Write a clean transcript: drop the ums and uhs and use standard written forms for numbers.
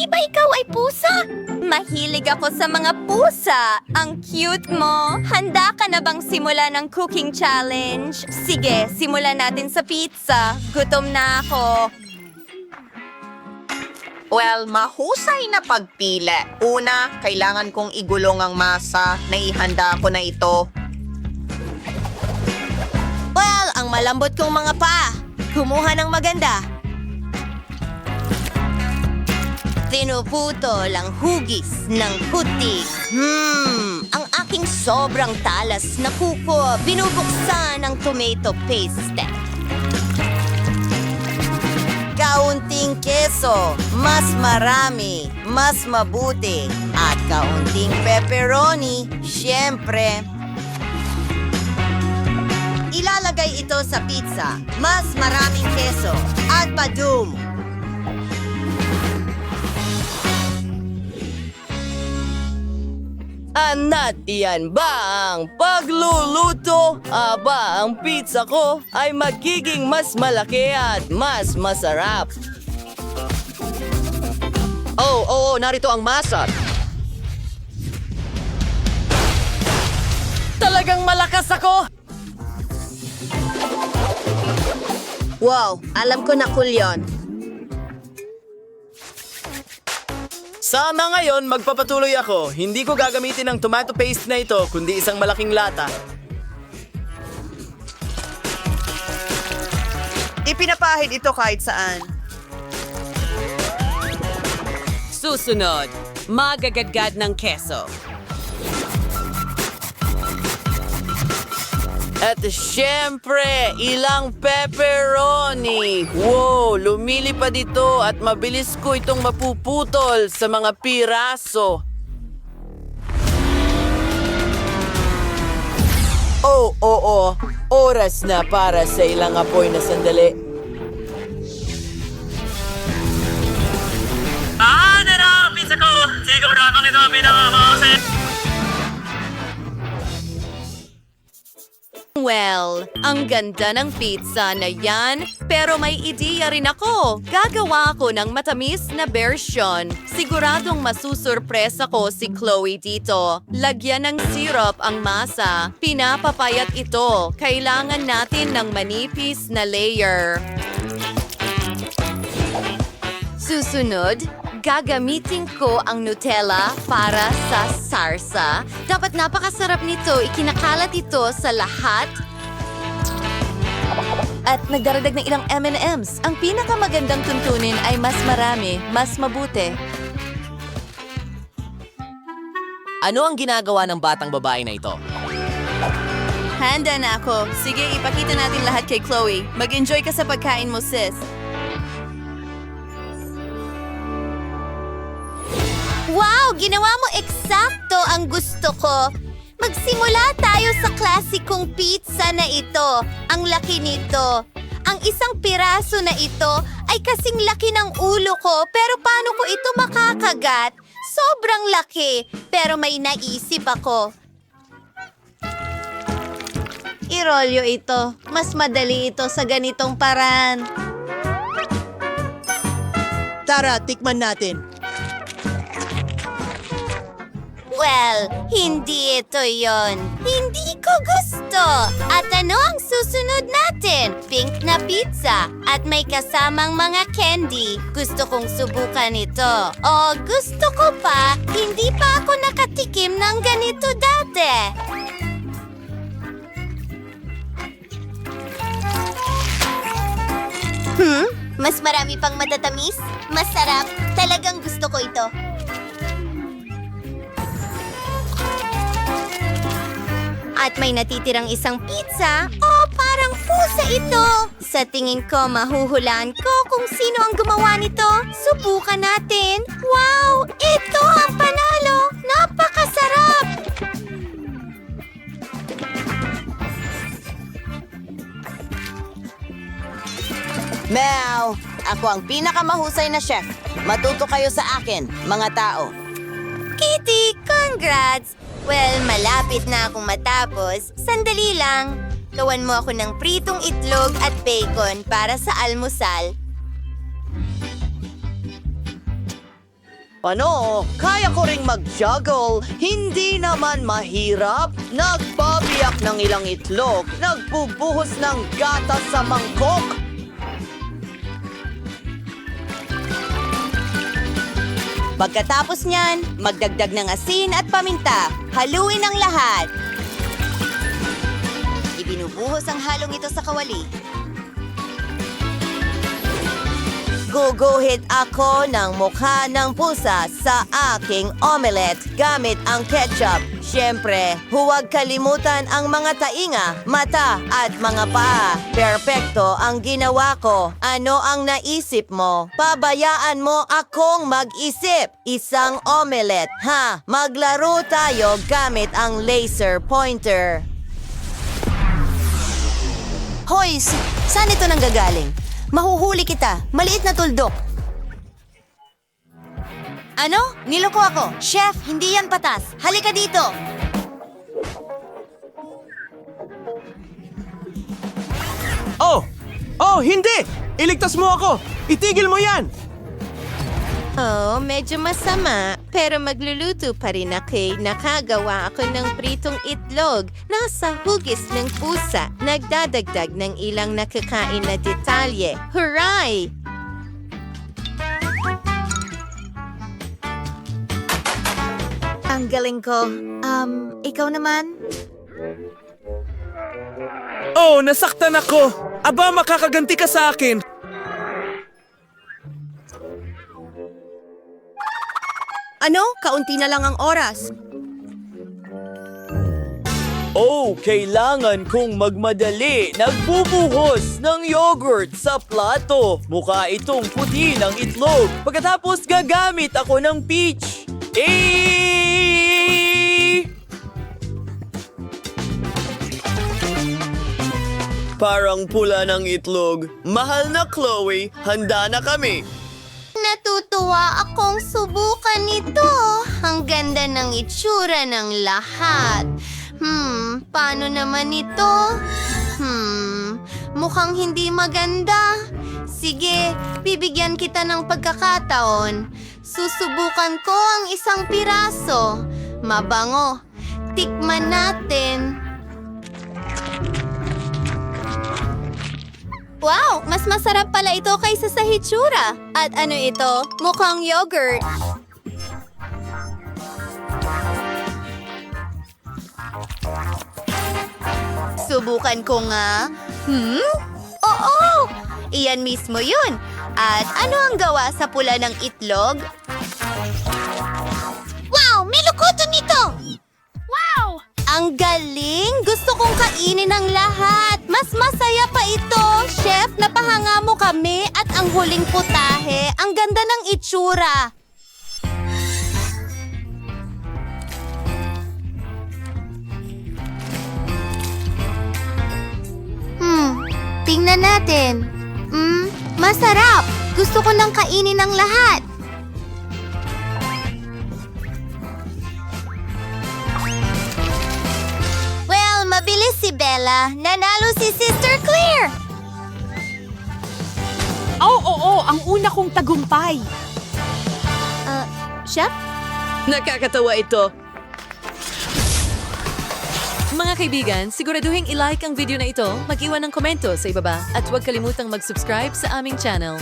Hindi ba ikaw ay pusa? Mahilig ako sa mga pusa. Ang cute mo. Handa ka na bang simulan ng cooking challenge? Sige, simulan natin sa pizza. Gutom na ako. Well, mahusay na pagpili. Una, kailangan kong igulong ang masa. Naihanda ko na ito. Well, ang malambot kong mga paa. Kumuha ng maganda. Pinuputol ang hugis ng putik. Ang aking sobrang talas na kuko. Binubuksan ang tomato paste. Kaunting keso, mas marami, mas mabuti. At kaunting pepperoni, syempre. Ilalagay ito sa pizza. Mas maraming keso at padum. Anat iyan ba ang pagluluto? Aba, ang pizza ko ay magiging mas malaki at mas masarap. Oo, narito ang masa. Talagang malakas ako! Wow, alam ko na cool yun. Sana ngayon magpapatuloy ako. Hindi ko gagamitin ang tomato paste na ito, kundi isang malaking lata. Ipinapahid ito kahit saan. Susunod, magagadgad ng keso. At syempre, ilang pepperoni. Wow, lumilipad ito at mabilis ko itong mapuputol sa mga piraso. Oo, oras na para sa ilang apoy na sandali. Pizza ko! Siguro akong ito pinamamasin! Well, ang ganda ng pizza na yan, pero may ideya rin ako. Gagawa ako ng matamis na version. Siguradong masusurpresa ko si Chloe dito. Lagyan ng syrup ang masa. Pinapapayat ito. Kailangan natin ng manipis na layer. Susunod, gagamitin ko ang Nutella para sa sarsa. Dapat napakasarap nito. Ikinakalat ito sa lahat. At nagdaragdag ng ilang M&Ms. Ang pinakamagandang tuntunin ay mas marami, mas mabuti. Ano ang ginagawa ng batang babae na ito? Handa na ako. Sige, ipakita natin lahat kay Chloe. Mag-enjoy ka sa pagkain mo, sis. Wow! Ginawa mo eksakto ang gusto ko. Magsimula tayo sa klasikong pizza na ito. Ang laki nito. Ang isang piraso na ito ay kasing laki ng ulo ko, pero paano ko ito makakagat? Sobrang laki, pero may naisip ako. Irolyo ito. Mas madali ito sa ganitong paraan. Tara, tikman natin. Well, hindi ito yon. Hindi ko gusto. At ano ang susunod natin? Pink na pizza at may kasamang mga candy. Gusto kong subukan ito. O gusto ko pa, hindi pa ako nakatikim ng ganito dati. Mas marami pang matatamis? Masarap. Talagang gusto ko ito. At may natitirang isang pizza. Oh, parang pusa ito. Sa tingin ko, mahuhulaan ko kung sino ang gumawa nito. Subukan natin. Wow! Ito ang panalo! Napakasarap! Meow! Ako ang pinakamahusay na chef. Matuto kayo sa akin, mga tao. Kitty, congrats! Well, malapit na akong matapos. Sandali lang. Gawan mo ako ng pritong itlog at bacon para sa almusal. Ano? Kaya ko ring mag-juggle. Hindi naman mahirap. Nagbabiyak ng ilang itlog. Nagbubuhos ng gatas sa mangkok. Pagkatapos niyan, magdagdag ng asin at paminta. Haluin ang lahat. Ibinubuhos ang halong ito sa kawali. Guguhit ako ng mukha ng pusa sa aking omelette gamit ang ketchup. Siyempre, huwag kalimutan ang mga tainga, mata at mga paa. Perpekto ang ginawa ko. Ano ang naisip mo? Pabayaan mo akong mag-isip. Isang omelette, ha? Maglaro tayo gamit ang laser pointer. Hoy, saan ito nanggagaling? Mahuhuli kita. Maliit na tuldok. Ano? Niloko ako. Chef, hindi yan patas. Halika dito. Oh, hindi! Iligtas mo ako! Itigil mo yan! Oh, medyo masama. Pero magluluto pa rin ako. Nakagawa ako ng pritong itlog. Nasa hugis ng pusa. Nagdadagdag ng ilang nakakain na detalye. Hooray! Ang galing ko. Ikaw naman? Oh, nasaktan ako! Aba, makakaganti ka sa akin! Ano? Kaunti na lang ang oras. Oh, kailangan kong magmadali. Nagbubuhos ng yogurt sa plato. Mukha itong puti ng itlog. Pagkatapos gagamit ako ng peach. Parang pula ng itlog. Mahal na Chloe, handa na kami. Natutuwa akong subukan ito. Ang ganda ng itsura ng lahat. Paano naman ito? Mukhang hindi maganda. Sige, bibigyan kita ng pagkakataon. Susubukan ko ang isang piraso. Mabango. Tikman natin. Wow! Mas masarap pala ito kaysa sa hitsura. At ano ito? Mukhang yogurt. Subukan ko nga. Oo! Iyan mismo yun. At ano ang gawa sa pula ng itlog? Wow! May lukuto nito! Wow! Ang galing! Gusto kong kainin ang lahat. Mas masaya pa ito. Chef, napahanga mo kami at ang huling putahe. Ang ganda ng itsura. Tingnan natin. Masarap. Gusto ko nang kainin ang lahat. Well, mabilis si Bella. Nanalo si Sister Claire. Oo, ang una kong tagumpay. Chef? Nakakatawa ito. Mga kaibigan, siguraduhin i-like ang video na ito, mag-iwan ng komento sa ibaba at huwag kalimutang mag-subscribe sa aming channel.